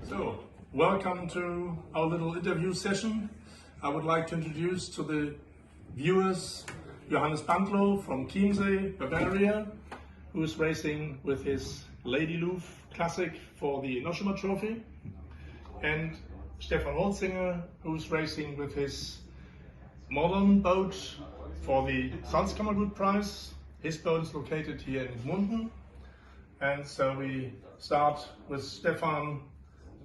So, welcome to our little interview session. I would like to introduce to the viewers Johannes Pantlow from Chiemsee, Bavaria, who is racing with his Lady Louvre Classic for the Enoshima Trophy, and Stefan Holzinger, who is racing with his modern boat for the Salzkammergut Prize. His boat is located here in Gmunden, and so we start with Stefan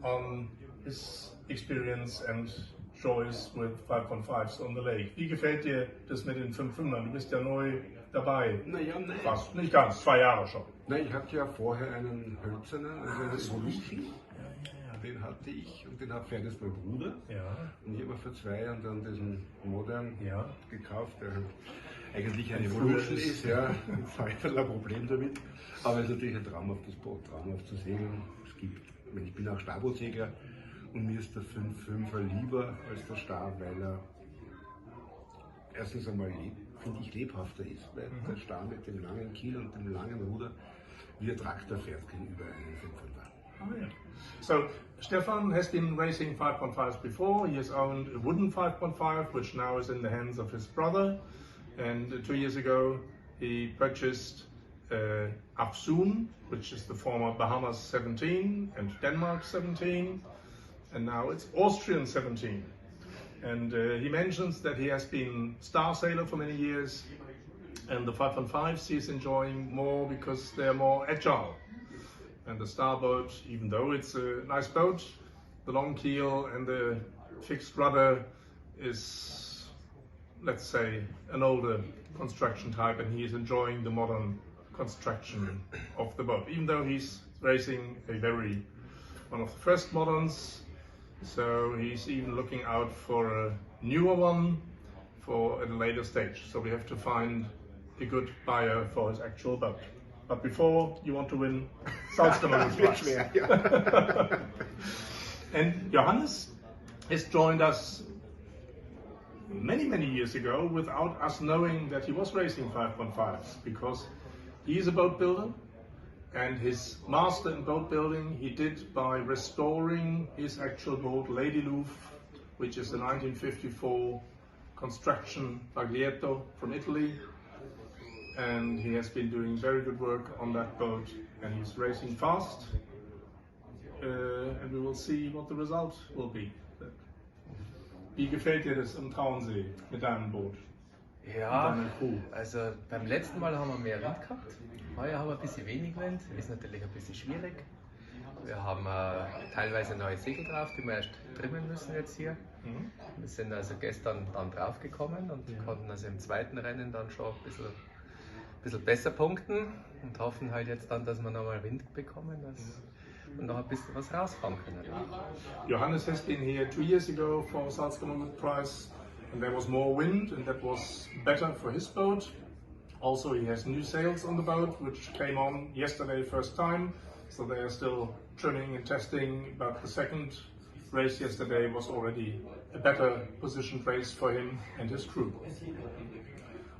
on his experience and joys with 5.5s on the lake. Wie gefällt dir das mit den 5.5ern? Du bist ja neu dabei. Naja, nein. Fast, nicht ganz, 2 Jahre schon. Nein, ich hatte ja vorher einen hölzernen, also einen Evolution. Den hatte ich und den hat fertig mein Bruder. Ja. Und ich habe vor 2 Jahren dann diesen Modern gekauft, der eigentlich ein Ein Evolution frühes. ist. Ja, jetzt habe ich ein Problem damit. Aber es ist natürlich ein traumhaftes Boot, traumhaft zu segeln. Ich bin auch Stabootsegler und mir ist der 5.5er lieber als der Stab, weil er erstens einmal finde ich lebhafter ist, weil der Stab mit dem langen Kiel und dem langen Ruder wie ein Traktor fährt gegenüber einem 5.5er. Oh, yeah. So Stefan has been racing 5.5s before. He has owned a wooden 5.5, which now is in the hands of his brother. And 2 years ago, he purchased Absun, which is the former Bahamas 17 and Denmark 17, and now it's Austrian 17. And he mentions that he has been star sailor for many years, and the 5.5s he is enjoying more because they're more agile. And the starboat, even though it's a nice boat, the long keel and the fixed rudder is, let's say, an older construction type, and he is enjoying the modern construction of the boat, even though he's racing one of the first moderns. So he's even looking out for a newer one at a later stage. So we have to find a good buyer for his actual boat. But before, you want to win Salzkammergut Prize. And Johannes has joined us many years ago without us knowing that he was racing 5.5s, because he is a boat builder, and his master in boat building he did by restoring his actual boat, Lady Louvre, which is a 1954 construction Baglietto from Italy. And he has been doing very good work on that boat, and he's racing fast, and we will see what the result will be. Wie gefällt dir das am Traunsee mit deinem Boot? Ja, also beim letzten Mal haben wir mehr Wind gehabt, heuer haben wir ein bisschen wenig Wind, ist natürlich ein bisschen schwierig. Wir haben teilweise neue Segel drauf, die wir erst trimmen müssen jetzt hier. Wir sind also gestern dann drauf gekommen und konnten also im zweiten Rennen dann schon ein bisschen besser punkten und hoffen halt jetzt dann, dass wir nochmal Wind bekommen und noch ein bisschen was rausfahren können. Johannes has been here 2 years ago for Salzkammergut Prize, and there was more wind, and that was better for his boat. Also, he has new sails on the boat, which came on yesterday first time, so they are still trimming and testing, but the second race yesterday was already a better positioned race for him and his crew.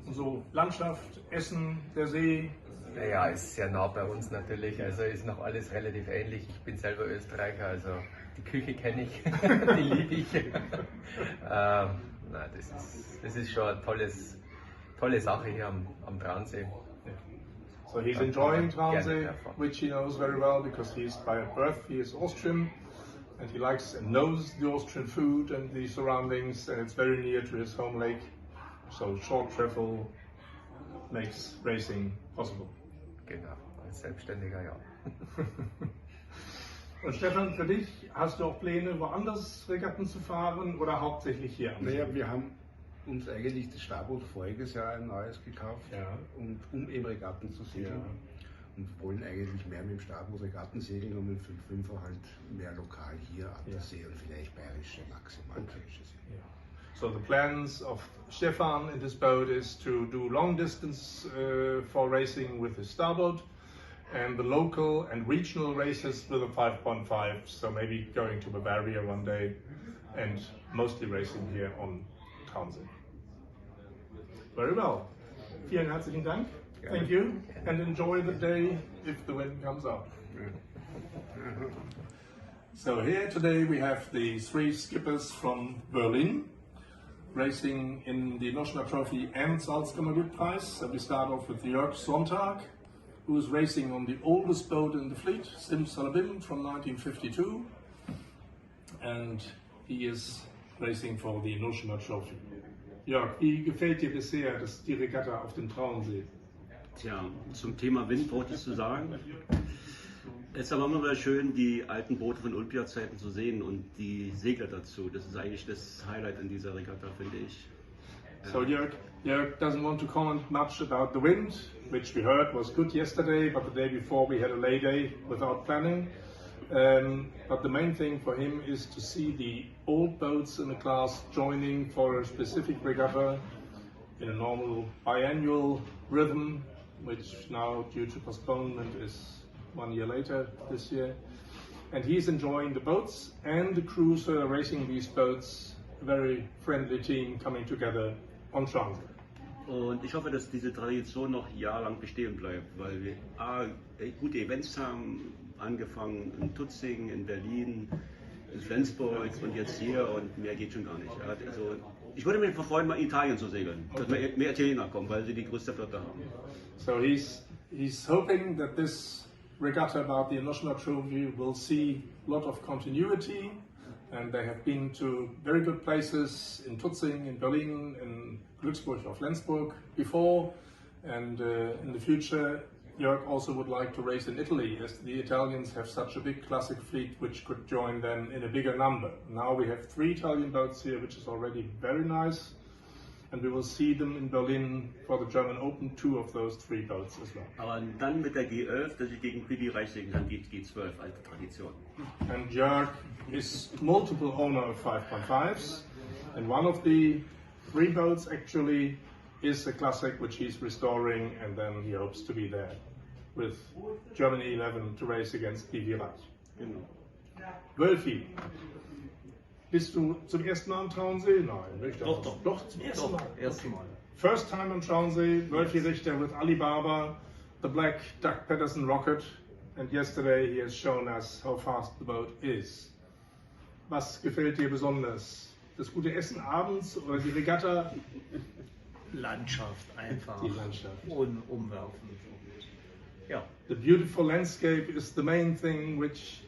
Und so Landschaft, Essen, der See. Naja, ist sehr nah bei uns natürlich, also ist noch alles relativ ähnlich. Ich bin selber Österreicher, also die Küche kenne ich, die liebe ich. Das ist schon eine tolle Sache hier am Traunsee. So he's enjoying Traunsee, which he knows very well because he's by birth, he is Austrian, and he likes and knows the Austrian food and the surroundings, and it's very near to his home lake. So short travel makes racing possible. Genau, als Selbstständiger, ja. Und Stefan, für dich, hast du auch Pläne, woanders Regatten zu fahren oder hauptsächlich hier? Naja, wir haben uns eigentlich das Stabboot voriges Jahr ein neues gekauft, um eben Regatten zu segeln. Und wollen eigentlich mehr mit dem Stabboot Regatten segeln und mit dem 5.5er halt mehr lokal hier an der See und vielleicht bayerische, maximal bayerische See. So the plans of Stefan in this boat is to do long distance for racing with his starboat, and the local and regional races with a 5.5, so maybe going to Bavaria one day and mostly racing here on Traunsee. Very well. Vielen herzlichen Dank. Thank you, and enjoy the day if the wind comes out. So here today we have the 3 skippers from Berlin racing in the Enoshima Trophy and Salzkammergut Preise. So we start off with Jörg Sonntag, who is racing on the oldest boat in the fleet, Simsalabim from 1952, and he is racing for the Enoshima Trophy. Jörg, wie gefällt dir bisher die Regatta auf dem Traunsee? Tja, zum Thema Wind braucht es zu sagen. Es ist aber immer wieder schön, die alten Boote von Olympiazeiten zu sehen und die Segler dazu. Das ist eigentlich das Highlight in dieser Regatta, finde ich. So Jörg doesn't want to comment much about the wind, which we heard was good yesterday, but the day before we had a lay day without planning. But the main thing for him is to see the old boats in the class joining for a specific regatta in a normal biannual rhythm, which now due to postponement is 1 year later this year. And he's enjoying the boats and the crews who are racing these boats, a very friendly team coming together on Traunsee. Und ich hoffe, dass diese Tradition noch jahrelang bestehen bleibt, weil wir gute Events haben, angefangen in Tutzing, in Berlin, in Flensburg und jetzt hier und mehr geht schon gar nicht. Ja, also, ich würde mich freuen, mal in Italien zu segeln, dass mehr Italiener kommen, weil sie die größte Flotte haben. So he's hoping that this regatta about the Enoshima Trophy will see a lot of continuity, and they have been to very good places in Tutzing, in Berlin, in Glücksburg or Flensburg before, and in the future Jörg also would like to race in Italy, as the Italians have such a big classic fleet which could join them in a bigger number. Now we have 3 Italian boats here, which is already very nice, and we will see them in Berlin for the German Open, 2 of those 3 boats as well. Aber dann mit der G11, dass ich gegen Billy Reich segeln kann, die G12, alte Tradition. And Jörg is multiple owner of 5.5s, and one of the 3 boats actually is a classic which he's restoring, and then he hopes to be there with Germany 11 to race against Billy Reich. Genau. Wölfi, bist du zum ersten Mal am Traunsee? Nein, nicht? Doch, zum ersten Mal. Erste Mal. First time on Traunsee, Wölfi Richter with Alibaba, the black Doug Peterson rocket, and yesterday he has shown us how fast the boat is. Was gefällt dir besonders? Das gute Essen abends oder die Regatta? Landschaft einfach. Die Landschaft. Umwerfen. Ja. The beautiful landscape is the main thing which,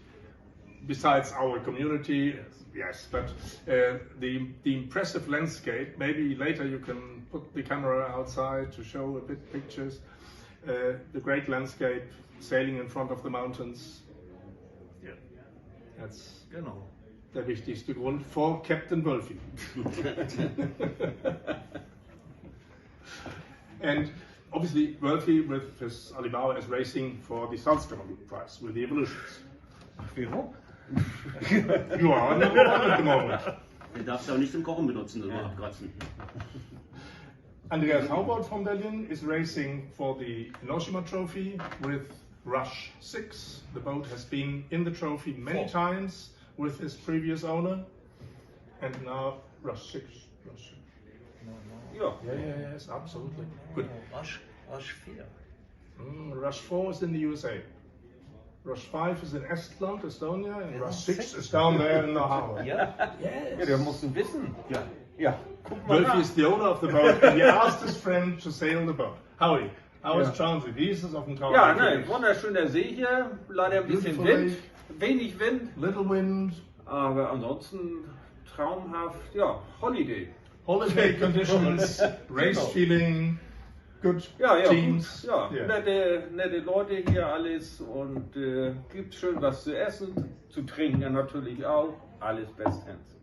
besides our community, yes, but the impressive landscape, maybe later you can put the camera outside to show a bit pictures, the great landscape, sailing in front of the mountains. Ja. That's Genau. der wichtigste Grund for Captain Wölfi. And obviously Wölfi with his Alibaba is racing for the Salzkammergut Prize with the Evolutions. Warum? You are number 1 at the moment. Du darfst auch nicht zum Kochen benutzen, das mal abkratzen. Andreas Haubert from Berlin is racing for the Enoshima Trophy with Rush 6. The boat has been in the trophy many times with his previous owner, and now Rush 6. Ja. Yes, absolutely. Good. Rush 4. Rush 4 is in the USA. Rush 5 is in Estland, Estonia, and Rush 6 6 is down there in the harbor. Ja. Yes. Ja, der muss ihn wissen. Yeah. Ja. Guck mal Wölfi nach. is the owner of the boat, and he asked his friend to sail the boat. Howie, how is Ja. Traunsee? Wie ist es auf dem Traunsee? Ja, ne, wunderschöner See hier. Leider ein bisschen Beautiful Wind. lake. Wenig Wind. Little wind, Aber ansonsten traumhaft. Ja, Holiday. holiday conditions, race Genau. feeling, good Ja, teams. gut. Ja, Yeah. nette Leute hier alles und gibt schön was zu essen, zu trinken ja natürlich auch. Alles bestens.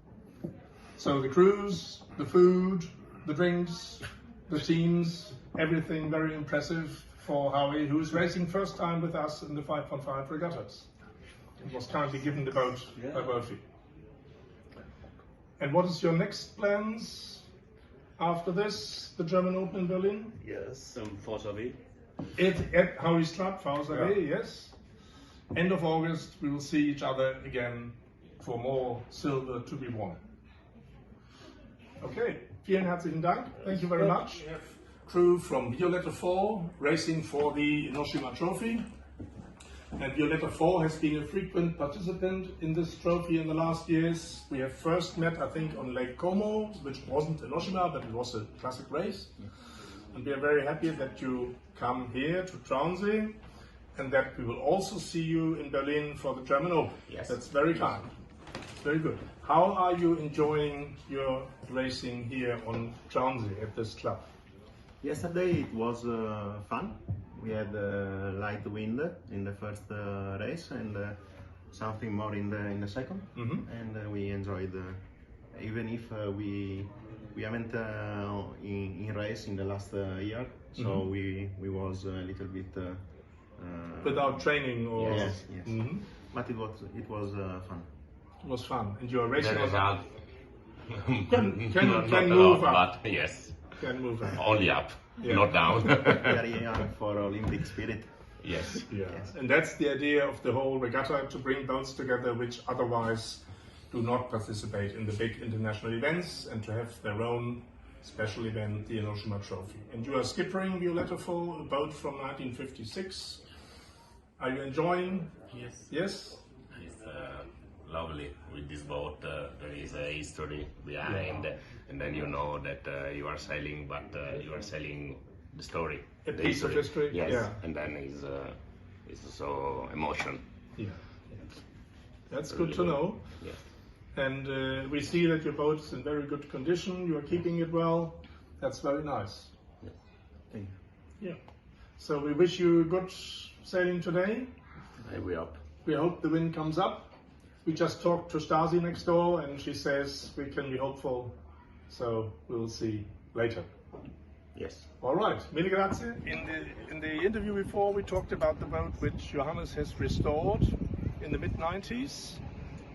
So the cruise, the food, the drinks, the teams, everything very impressive for Howie, who's racing first time with us in the 5.5 regattas. It was kindly given the boat by Wölfi. And what is your next plans after this, the German Open in Berlin? Yes. Force AW. At Harry's Club, Fauseré, yes. End of August, we will see each other again for more silver to be won. Okay, vielen herzlichen Dank. Thank you very much. Crew from Violetta 4 racing for the Enoshima trophy. And Violetta 4 has been a frequent participant in this trophy in the last years. We have first met, I think, on Lake Como, which wasn't Enoshima, but it was a classic race. And we are very happy that you come here to Traunsee and that we will also see you in Berlin for the German Open. Yes. That's very kind. It's very good. How are you enjoying your racing here on Traunsee at this club? Yesterday it was fun. We had light wind in the first race and something more in the second. And we enjoyed, even if we haven't in race in the last year, so we was a little bit without training or yes. But it was fun. It was fun, and you are racing. The result Can not move a up. lot, but yes, Can move up. only up, Yeah. not down. Very young for Olympic spirit. Yes. Yeah, and that's the idea of the whole regatta, to bring boats together which otherwise do not participate in the big international events and to have their own special event, the Enoshima Trophy. And you are skippering Violetta 4, a boat from 1956. Are you enjoying? Yes. Yes? It's lovely with this boat. There is a history behind, and then you know that you are sailing, but you are sailing the story. A the piece of history, Yes. yeah. And then it's also emotion. Yeah. That's good to know. Yes. And we see that your boat is in very good condition. You are keeping it well. That's very nice. Thank you. Yeah. So we wish you good sailing today. We up. We hope the wind comes up. We just talked to Stasi next door and she says we can be hopeful. So we'll see later. Yes. All right, mille grazie. In the interview before, we talked about the boat which Johannes has restored in the mid-90s.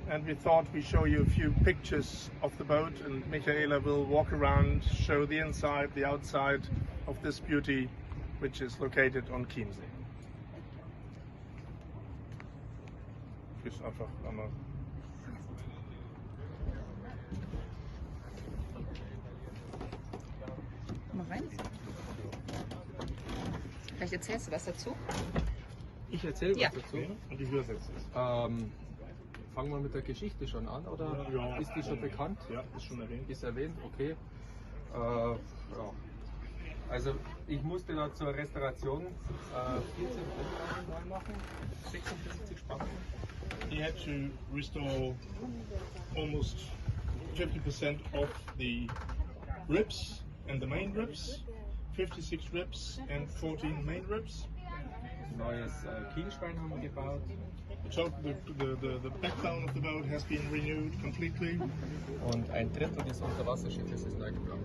And we thought we'd show you a few pictures of the boat, and Michaela will walk around, show the inside, the outside of this beauty, which is located on Chiemsee. Ist einfach einmal. Mal rein. Vielleicht erzählst du was dazu? Ich erzähle was Ja. dazu. Und ich übersetze es. Fangen wir mit der Geschichte schon an, oder Ja. ist die schon bekannt? Ja, ist schon erwähnt. Ist erwähnt, okay. Ja. Also ich musste da zur Restauration 14 Pumpen neu machen, 56 Spanten. He had to restore almost 50% of the ribs and the main ribs, 56 ribs and 14 main ribs. Neues Kielschwein haben wir gebaut. So the backbone of the boat has been renewed completely, Und ein Drittel des Unterwasserschiffes ist neu gebaut.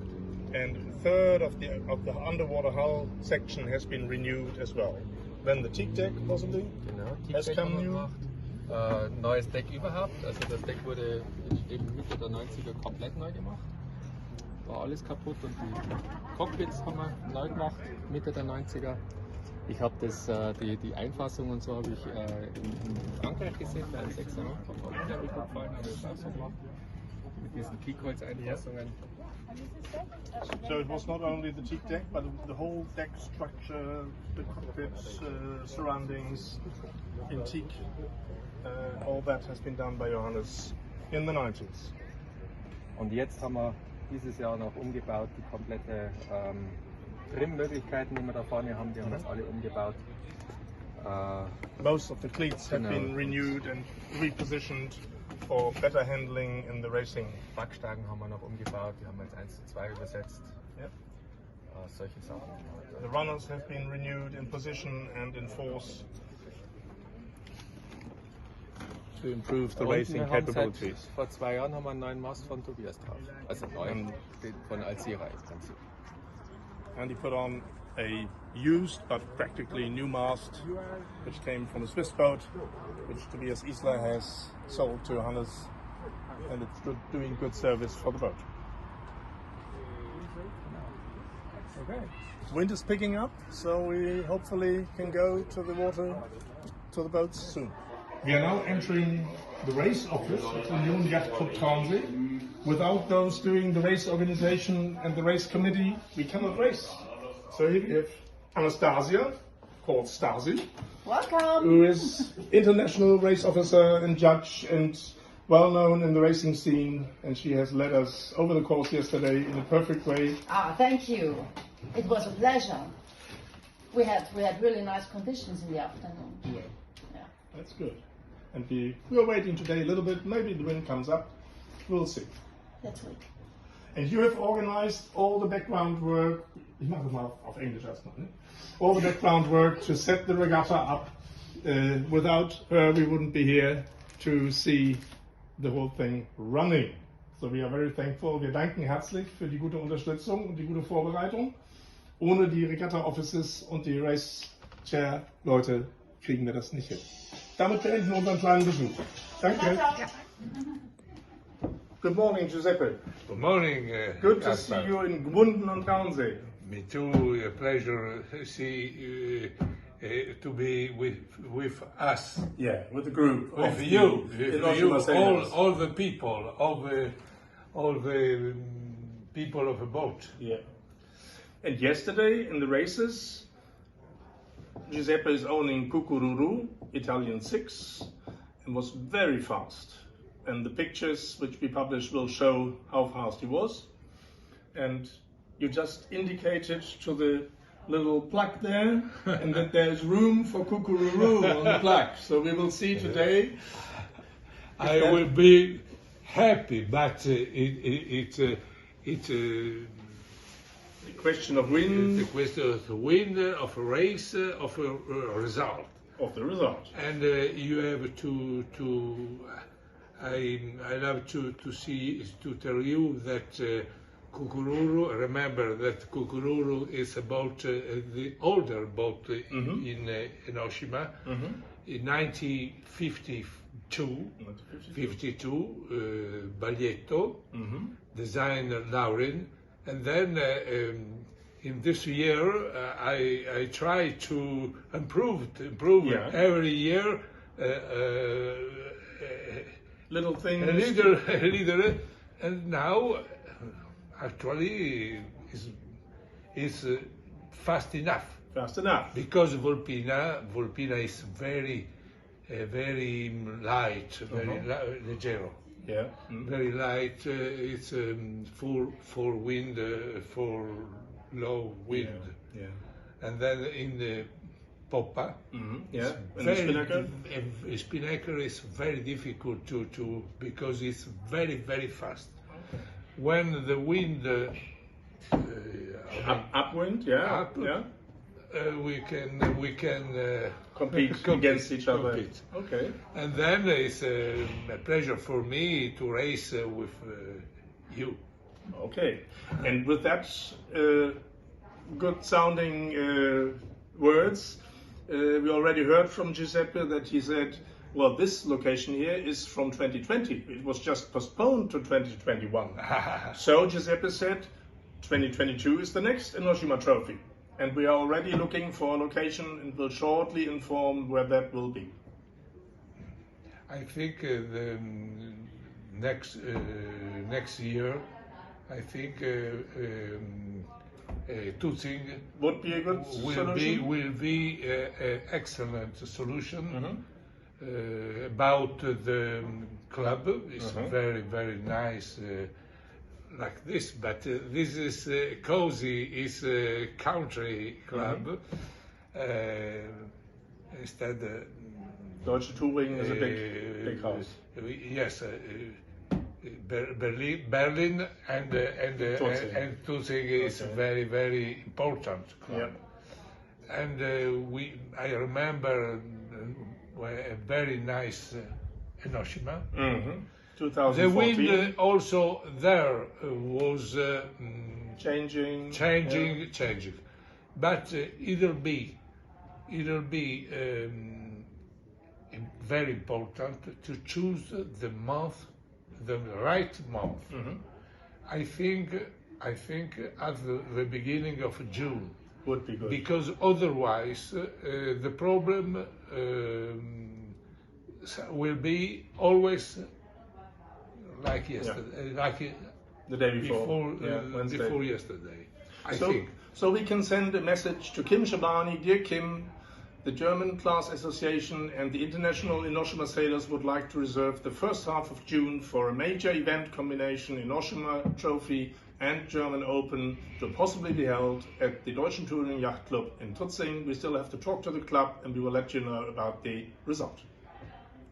and a third of the underwater hull section has been renewed as well. Then the teak deck possibly. Genau, Has Tiefdeck come haben wir new. gemacht. Neues Deck überhaupt, also das Deck wurde eben Mitte der 90er komplett neu gemacht. War alles kaputt und die Cockpits haben wir neu gemacht, Mitte der 90er. Ich habe die Einfassung und so habe ich in Frankreich gesehen, bei einem 6er. Hat mir unglaublich gut gefallen, habe ich auch so gemacht. Mit diesen Keyholz-Einfassungen. So it was not only the teak deck, but the whole deck structure, the cockpits, surroundings in teak. All that has been done by Johannes in the 90s. Und jetzt haben wir dieses Jahr noch umgebaut, die komplette Trim-Möglichkeiten, die wir da vorne haben, die haben wir jetzt alle umgebaut. Most of the cleats have Genau. been renewed and repositioned for better handling in the racing. Backstagen haben wir noch umgebaut, die haben wir jetzt 1:2 übersetzt. Yeah. Solche Sachen. The runners have been renewed in position and in force to improve the Und racing wir haben capabilities. vor 2 Jahren haben wir einen neuen Mast von Tobias drauf. Also neu, von Alcira im Prinzip. And he put on a used but practically new mast, which came from a Swiss boat, which Tobias Isler has sold to Johannes, and it's doing good service for the boat. Okay. Wind is picking up, so we hopefully can go to the water, to the boats soon. We are now entering the race office of the Union Yachtclub Traunsee. Without those doing the race organization and the race committee, we cannot race. So here we have Anastasia, called Stasi, Welcome. who is international race officer and judge and well known in the racing scene, and she has led us over the course yesterday in a perfect way. Thank you. It was a pleasure. We had really nice conditions in the afternoon. Yeah. That's good. And we're waiting today a little bit. Maybe the wind comes up. We'll see. Let's wait. And you have organized all the background work. Ich mache das mal auf Englisch erstmal. Ne? All the background work to set the regatta up. Without her, we wouldn't be here to see the whole thing running. So we are very thankful. Wir danken herzlich für die gute Unterstützung und die gute Vorbereitung. Ohne die Regatta Offices und die Race Chair Leute kriegen wir das nicht hin. Damit beenden wir unseren kleinen Besuch. Danke. Good morning, Giuseppe. Good morning. Good to see you in Gmunden und Traunsee. Me too. A pleasure to be with us. Yeah, with the group With you, all the people, all the people of a boat. Yeah. And yesterday in the races, Giuseppe is owning Cucururu, Italian 6, and was very fast. And the pictures which we published will show how fast he was. And you just indicated to the little plug there, and that there's room for Cucururu on the plug. So we will see today. I will be happy, but it's the question of wind. The question of the wind, of a race, of a result. Of the result. And you have to I love to tell you that Cucururu. Remember that Cucururu is about the older boat in Enoshima. In 1952, Baglietto, designer Lauren, and then in this year I try to improve every year. Little things. A little, and now actually is fast enough. Fast enough. Because Volpina is very light, very leggero. Yeah. Very light. It's full wind, full low wind. Yeah. And then in the Poppa, yeah. Spinnaker is very difficult to because it's very fast. Okay. When the wind upwind, we can compete against each other. Compete. Okay. And then it's a pleasure for me to race with you. Okay. And with that good sounding words, we already heard from Giuseppe that he said, well, this location here is from 2020. It was just postponed to 2021. So Giuseppe said 2022 is the next Enoshima trophy. And we are already looking for a location and will shortly inform where that will be. I think the next year, I think two things would be a good solution. Will be an excellent solution. About the club. It's very nice like this, but this is cozy. It's a country club. Instead, Deutsche Touring is a big house. Yes. Berlin and Tutzing is very important club. Yeah. And I remember a very nice Enoshima. 2014. The wind also there was changing, but it'll be very important to choose the month, the right month. I think I think, at the beginning of June. Would be good. Because otherwise, the problem will be always like yesterday, like the day before, before yesterday. I so, think. So we can send a message to Kim Shabani. Dear Kim, the German Class Association and the International Enoshima Sailors would like to reserve the first half of June for a major event combination, Enoshima Trophy and German Open, to possibly be held at the Deutschen Touring Yacht Club in Tutzing. We still have to talk to the club and we will let you know about the result.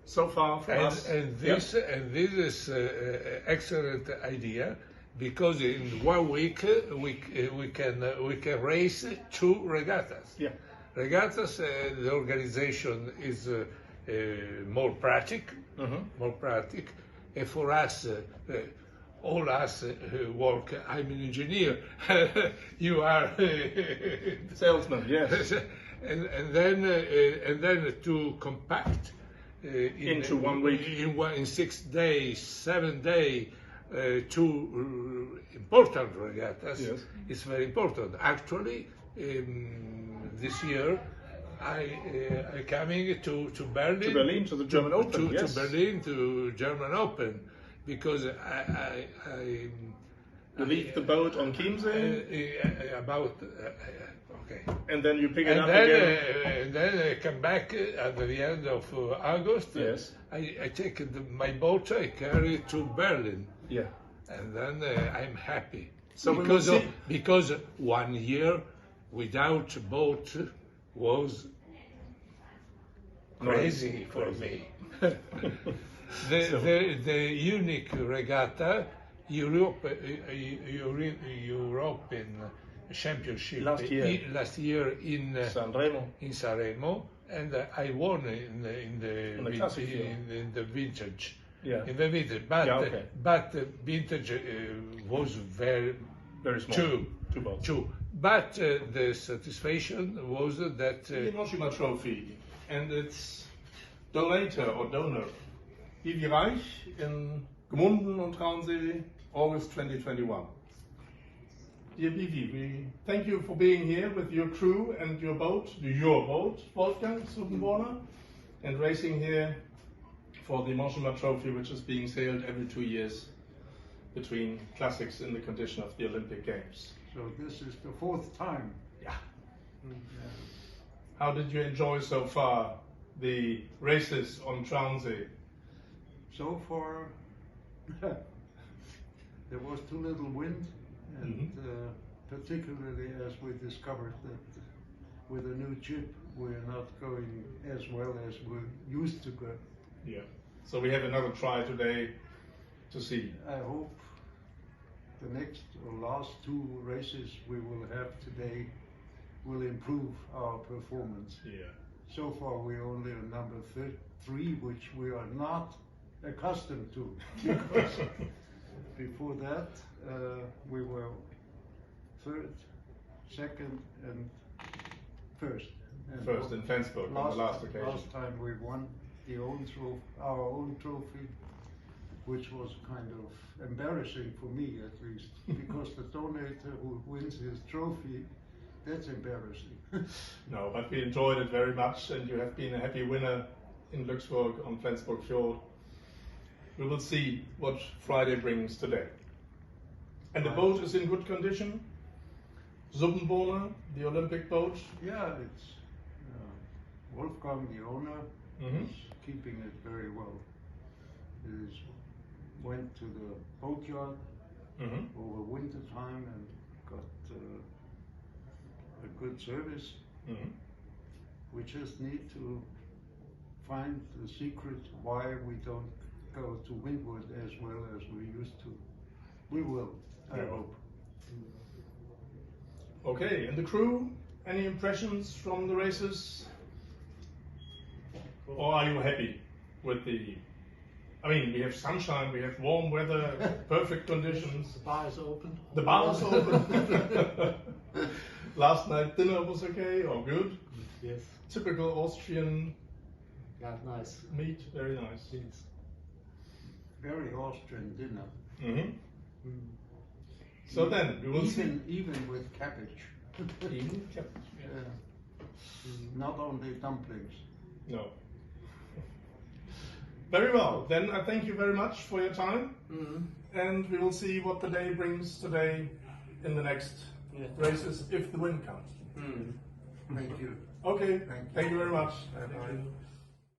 So far from us. And this is an excellent idea, because in 1 week we can race 2 regattas. Yeah. Regattas, the organization is more practical, more practical, and for us, all us who work. I'm an engineer. You are salesman. Yes. and then to compact into 1 week, in 6 days, 7 days. 2 important regattas. Yes. It's very important. Actually, this year I coming to Berlin. To Berlin, to the German Open. To Berlin, to German Open, because I leave the boat on Chiemsee. Okay. And then you pick it up again. And then I come back at the end of August. Yes. I take my boat, I carry it to Berlin. Yeah. And then I'm happy. So because 1 year without boat was crazy for me. The unique regatta, European Championship last year in Sanremo, and I won in the vintage. Yeah. In the vintage, but vintage was very small. Two boats. But the satisfaction was that the Enoshima Trophy and its donator or donor, Vivi Reich in Gmunden und Traunsee, August 2021. Dear Vivi, we thank you for being here with your crew and your boat, Wolfgang Subenborner, and racing here for the Enoshima Trophy, which is being sailed every 2 years between classics in the condition of the Olympic Games. So this is the 4th time. Yeah. How did you enjoy so far the races on Traunsee? So far, there was too little wind, and particularly as we discovered that with a new chip, we're not going as well as we used to go. Yeah. So we have another try today to see. I hope the next or last 2 races we will have today will improve our performance. Yeah. So far we're only on number 3, which we are not accustomed to. Because before that we were 3rd, 2nd, and 1st. And first in Flensburg on the last occasion. Last time we won our own trophy, which was kind of embarrassing for me at least, because the donator who wins his trophy, that's embarrassing. No, but we enjoyed it very much, and you have been a happy winner in Luxembourg on Flensburg Fjord. We will see what Friday brings today. And the boat is in good condition? Subenborner, the Olympic boat? Yeah, it's Wolfgang, the owner, is keeping it very well. He went to the boatyard over winter time and got a good service. We just need to find the secret why we don't go to windward as well as we used to. We will, I hope. Okay, and the crew, any impressions from the races? Or are you happy with the... I mean, we have sunshine, we have warm weather, perfect conditions. The bar is open. The bar is open. Last night dinner was okay or good? Yes. Typical Austrian. Yeah, nice. Meat, very nice. Yes. Very Austrian dinner. So then we will even with cabbage. Even cabbage. Yeah. Not only dumplings. No. Very well. Then I thank you very much for your time, and we will see what the day brings today in the next races if the wind comes. Thank you. Okay. Thank you very much. Bye-bye.